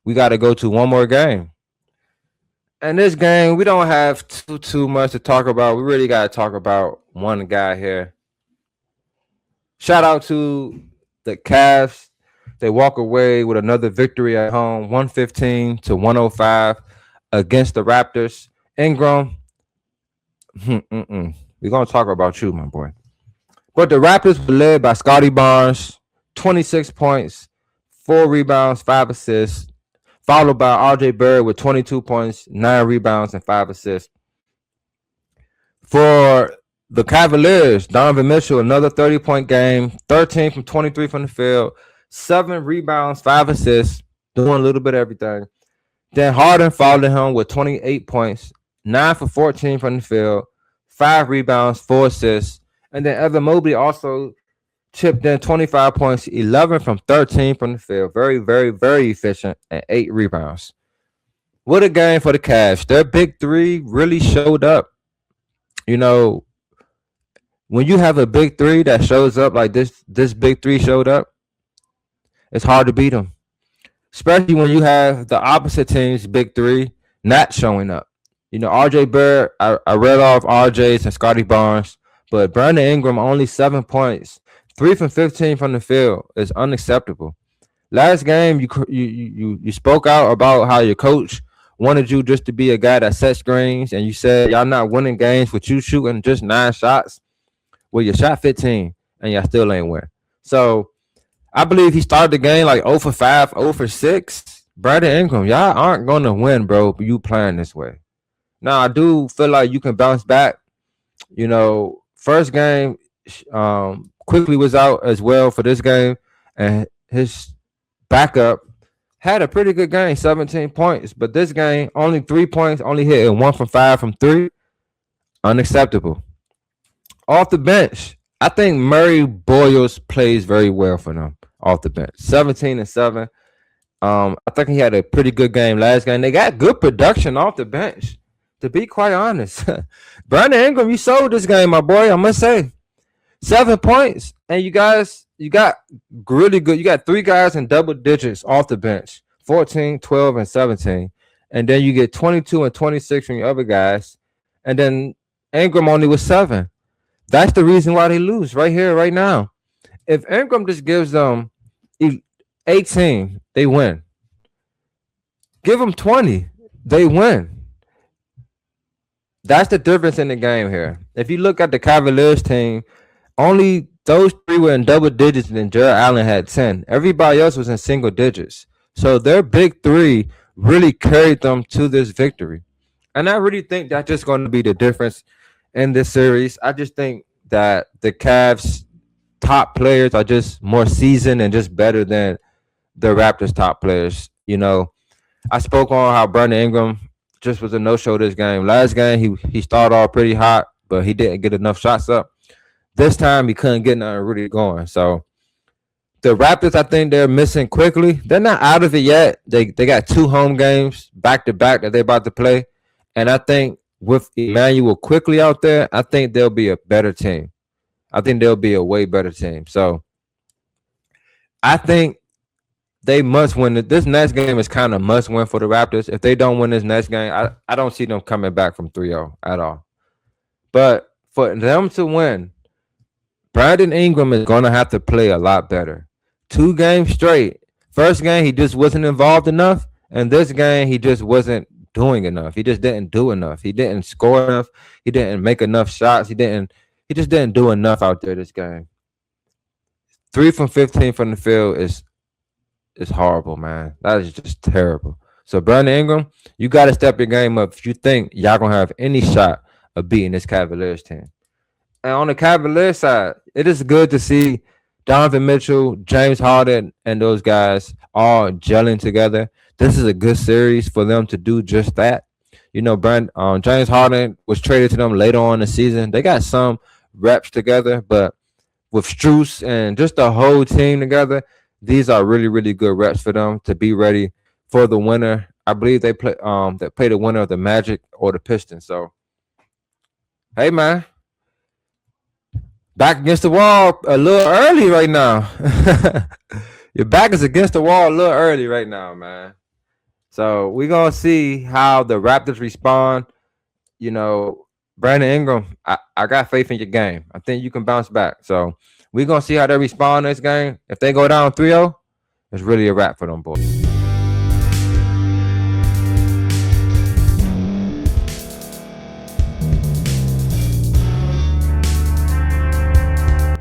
we got to go to one more game. And this game, we don't have too much to talk about. We really got to talk about one guy here. Shout out to the Cavs. They walk away with another victory at home, 115 to 105 against the Raptors. Ingram, we're going to talk about you, my boy. But the Raptors were led by Scotty Barnes, 26 points, 4 rebounds, 5 assists, followed by RJ Barrett with 22 points, 9 rebounds, and 5 assists. For the Cavaliers, Donovan Mitchell, another 30-point game, 13 from 23 from the field, 7 rebounds, 5 assists, doing a little bit of everything. Then Harden followed him with 28 points, 9 for 14 from the field, 5 rebounds, 4 assists. And then Evan Mobley also chipped in 25 points, 11 from 13 from the field. Very, very, very efficient, and 8 rebounds. What a game for the Cavs. Their big three really showed up. You know, when you have a big three that shows up like this big three showed up, it's hard to beat them. Especially when you have the opposite team's big three not showing up. You know, RJ Barrett, I read off RJ's and Scotty Barnes, but Brandon Ingram only 7 points, 3 from 15 from the field is unacceptable. Last game, you spoke out about how your coach wanted you just to be a guy that set screens, and you said y'all not winning games with you shooting just 9 shots. Well, you shot 15, and y'all still ain't win. So I believe he started the game like 0 for 5, 0 for 6. Brandon Ingram, y'all aren't going to win, bro, you playing this way. Now, I do feel like you can bounce back. You know, first game, Quickly was out as well for this game, and his backup had a pretty good game, 17 points. But this game, only 3 points, only hitting 1 from 5 from 3. Unacceptable. Off the bench, I think Murray Boyles plays very well for them off the bench. 17 and 7. I think he had a pretty good game last game. They got good production off the bench, to be quite honest. Brandon Ingram, you sold this game, my boy, I must say. 7 points, and you got really good. You got 3 guys in double digits off the bench, 14, 12, and 17. And then you get 22 and 26 from your other guys. And then Ingram only was 7. That's the reason why they lose right here, right now. If Ingram just gives them 18, they win. Give them 20, they win. That's the difference in the game here. If you look at the Cavaliers team, only those 3 were in double digits, and then Jared Allen had 10. Everybody else was in single digits. So their big 3 really carried them to this victory. And I really think that's just going to be the difference in this series. I just think that the Cavs' top players are just more seasoned and just better than the Raptors' top players. You know, I spoke on how Brandon Ingram just was a no-show this game. Last game, he started off pretty hot, but he didn't get enough shots up. This time, he couldn't get nothing really going. So the Raptors, I think they're missing Quickly. They're not out of it yet. They got 2 home games back-to-back that they're about to play. And I think with Emmanuel Quickly out there, I think they'll be a better team. I think they'll be a way better team. So I think they must win. This next game is kind of must win for the Raptors. If they don't win this next game, I don't see them coming back from 3-0 at all. But for them to win, Brandon Ingram is going to have to play a lot better. 2 games straight. First game, he just wasn't involved enough. And this game, he just wasn't doing enough. He just didn't do enough. He didn't score enough. He didn't make enough shots. He just didn't do enough out there this game. 3 from 15 from the field is horrible, man. That is just terrible. So Brandon Ingram, you got to step your game up if you think y'all going to have any shot of beating this Cavaliers team. And on the Cavaliers side, it is good to see Donovan Mitchell, James Harden, and those guys all gelling together. This is a good series for them to do just that. You know, James Harden was traded to them later on in the season. They got some reps together, but with Strus and just the whole team together, these are really, really good reps for them to be ready for the winner. I believe they play the winner of the Magic or the Pistons. So, hey, man. Back against the wall a little early right now. Your back is against the wall a little early right now, man. So we're gonna see how the Raptors respond. You know, Brandon Ingram, I got faith in your game. I think you can bounce back. So we're gonna see how they respond this game. If they go down 3-0, it's really a wrap for them boys.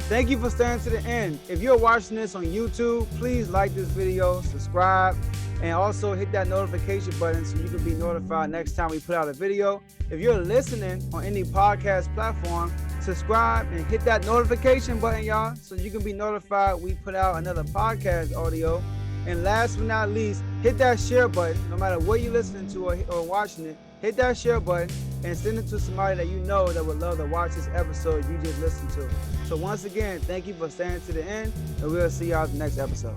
Thank you for staying to the end. If you're watching this on YouTube, please like this video, subscribe, and also hit that notification button so you can be notified next time we put out a video. If you're listening on any podcast platform, subscribe and hit that notification button, y'all, so you can be notified we put out another podcast audio. And last but not least, hit that share button. No matter what you're listening to or watching it, hit that share button and send it to somebody that you know that would love to watch this episode you just listened to. So once again, thank you for staying to the end, and we'll see y'all in the next episode.